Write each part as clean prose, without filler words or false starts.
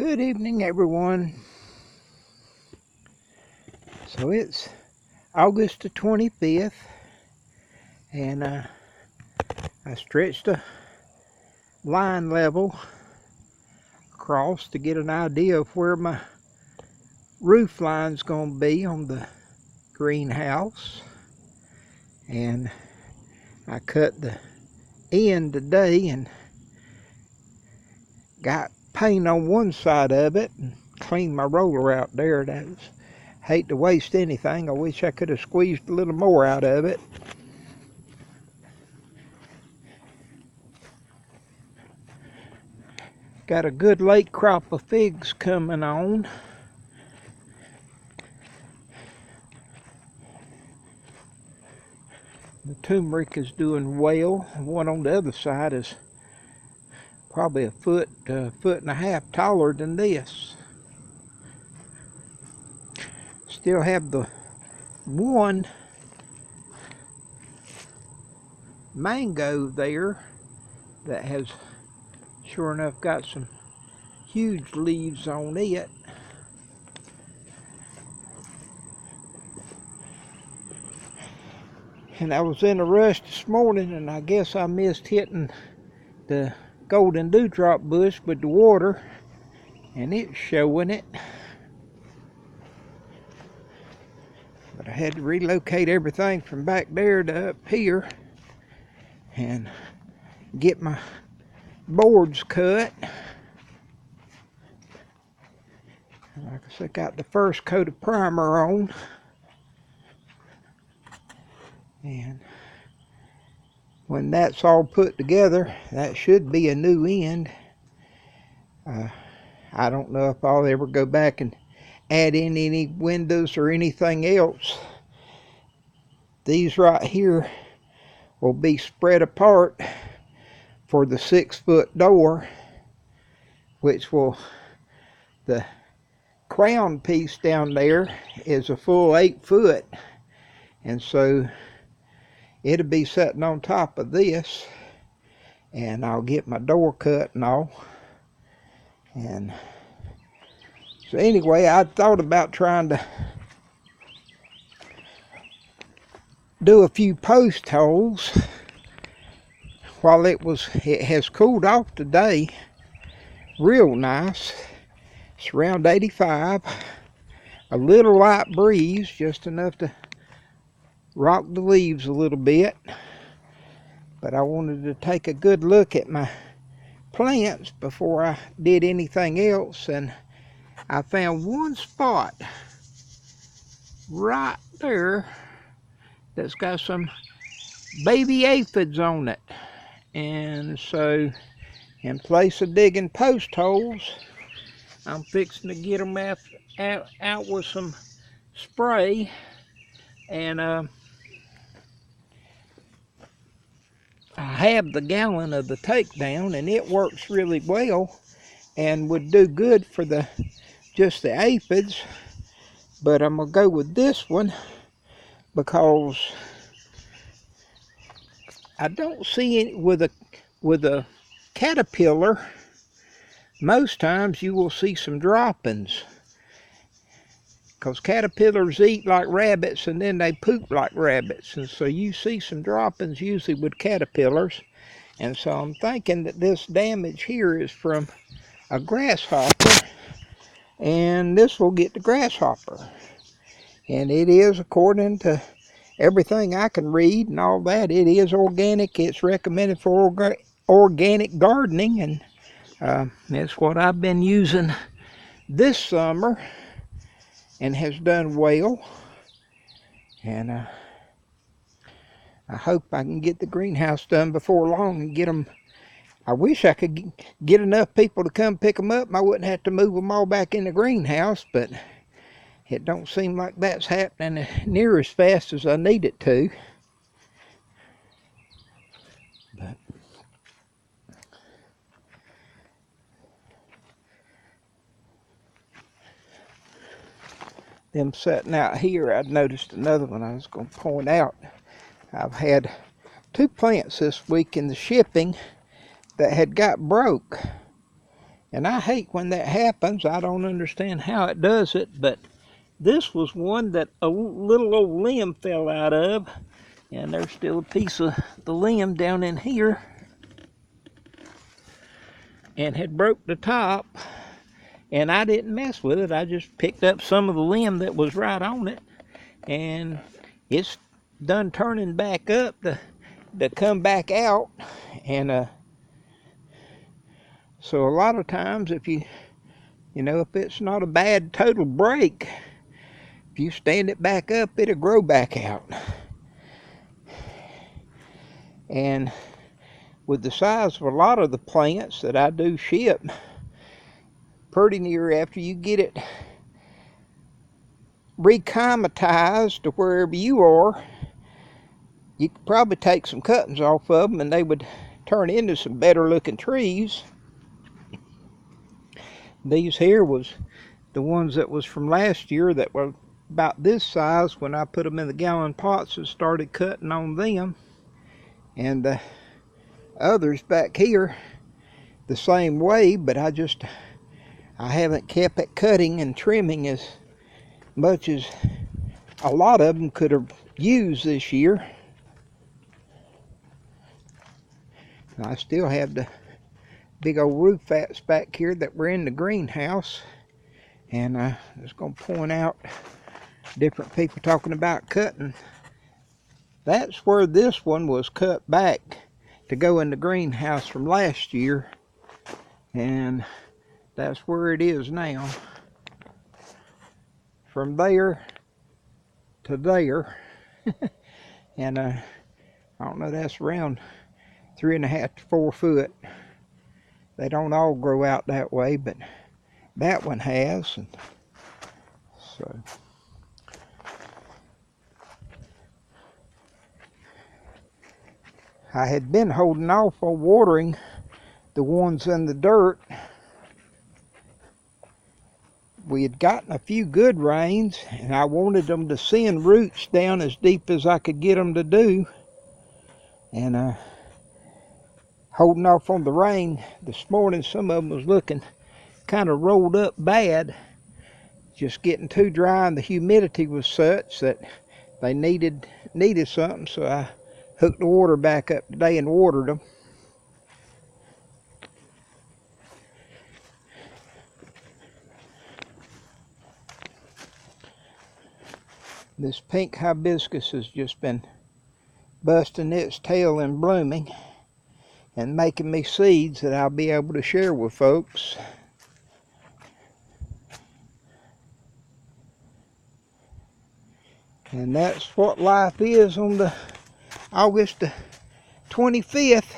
Good evening, everyone. So it's August the 25th, and I stretched a line level across to get an idea of where my roof line's going to be on the greenhouse. And I cut the end today and got paint on one side of it and cleaned my roller out there. Hate to waste anything. I wish I could have squeezed a little more out of it. Got a good late crop of figs coming on. The turmeric is doing well. One on the other side is probably a foot and a half taller than this. Still have the one mango there that has sure enough got some huge leaves on it. And I was in a rush this morning, and I guess I missed hitting the golden dewdrop bush with the water, and it's showing it. But I had to relocate everything from back there to up here and get my boards cut. Like I said, got the first coat of primer on, and when that's all put together, that should be a new end. I don't know if I'll ever go back and add in any windows or anything else. These right here will be spread apart for the 6-foot door, which will, the crown piece down there is a full 8 foot, and so it'll be sitting on top of this, and I'll get my door cut and all. And so anyway, I thought about trying to do a few post holes while it has cooled off today real nice. It's around 85, a little light breeze, just enough to rock the leaves a little bit. But I wanted to take a good look at my plants before I did anything else, and I found one spot right there that's got some baby aphids on it. And so in place of digging post holes, I'm fixing to get them out with some spray. And I have the gallon of the takedown, and it works really well and would do good for just the aphids. But I'm gonna go with this one because I don't see any with a caterpillar. Most times you will see some droppings, because caterpillars eat like rabbits and then they poop like rabbits, and so you see some droppings usually with caterpillars. And so I'm thinking that this damage here is from a grasshopper, and this will get the grasshopper. And it is, according to everything I can read and all that, it is organic. It's recommended for organic gardening, and that's what I've been using this summer and has done well. And I hope I can get the greenhouse done before long and get them. I wish I could get enough people to come pick them up and I wouldn't have to move them all back in the greenhouse, but it don't seem like that's happening near as fast as I need it to. But them sitting out here, I'd noticed another one I was going to point out. I've had 2 plants this week in the shipping that had got broke. And I hate when that happens. I don't understand how it does it, but this was one that a little old limb fell out of, and there's still a piece of the limb down in here, and had broke the top, and I didn't mess with it. I just picked up some of the limb that was right on it, and it's done turning back up to come back out. And so a lot of times if if it's not a bad total break, if you stand it back up, it'll grow back out. And with the size of a lot of the plants that I do ship, pretty near after you get it reclimatized to wherever you are, you could probably take some cuttings off of them and they would turn into some better looking trees. These here was the ones that was from last year that were about this size when I put them in the gallon pots and started cutting on them. And the others back here the same way, but I haven't kept it cutting and trimming as much as a lot of them could have used this year. I still have the big old roof vats back here that were in the greenhouse, and I was going to point out different people talking about cutting. That's where this one was cut back to go in the greenhouse from last year, and that's where it is now. From there to there. And I don't know, that's around 3.5 to 4 foot. They don't all grow out that way, but that one has. And so I had been holding off on watering the ones in the dirt. We had gotten a few good rains, and I wanted them to send roots down as deep as I could get them to do. And holding off on the rain this morning, some of them was looking kind of rolled up bad, just getting too dry, and the humidity was such that they needed something. So I hooked the water back up today and watered them. This pink hibiscus has just been busting its tail and blooming and making me seeds that I'll be able to share with folks. And that's what life is on the August 25th.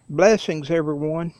Blessings, everyone.